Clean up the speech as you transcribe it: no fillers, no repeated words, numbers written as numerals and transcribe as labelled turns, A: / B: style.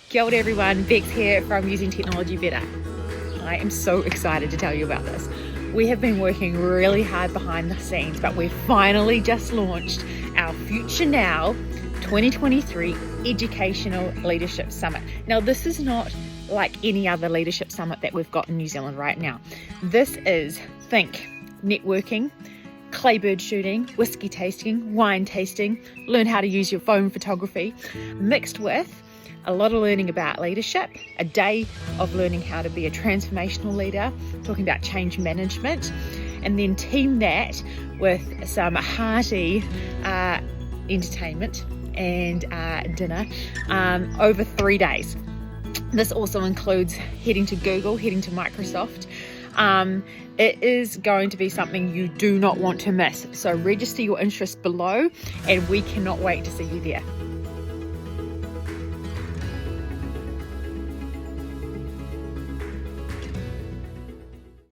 A: Kia ora everyone, Bex here from Using Technology Better. I am so excited to tell you about this. We have been working really hard behind the scenes, but we've finally just launched our Future Now 2023 Educational Leadership Summit. Now, this is not like any other leadership summit that we've got in New Zealand right now. This is, think, networking, claybird shooting, whiskey tasting, wine tasting, learn how to use your phone photography, mixed with a lot of learning about leadership, a day of learning how to be a transformational leader, talking about change management, and then team that with some hearty entertainment and dinner over 3 days. This also includes heading to Google, heading to Microsoft. It is going to be something you do not want to miss. So register your interest below and we cannot wait to see you there.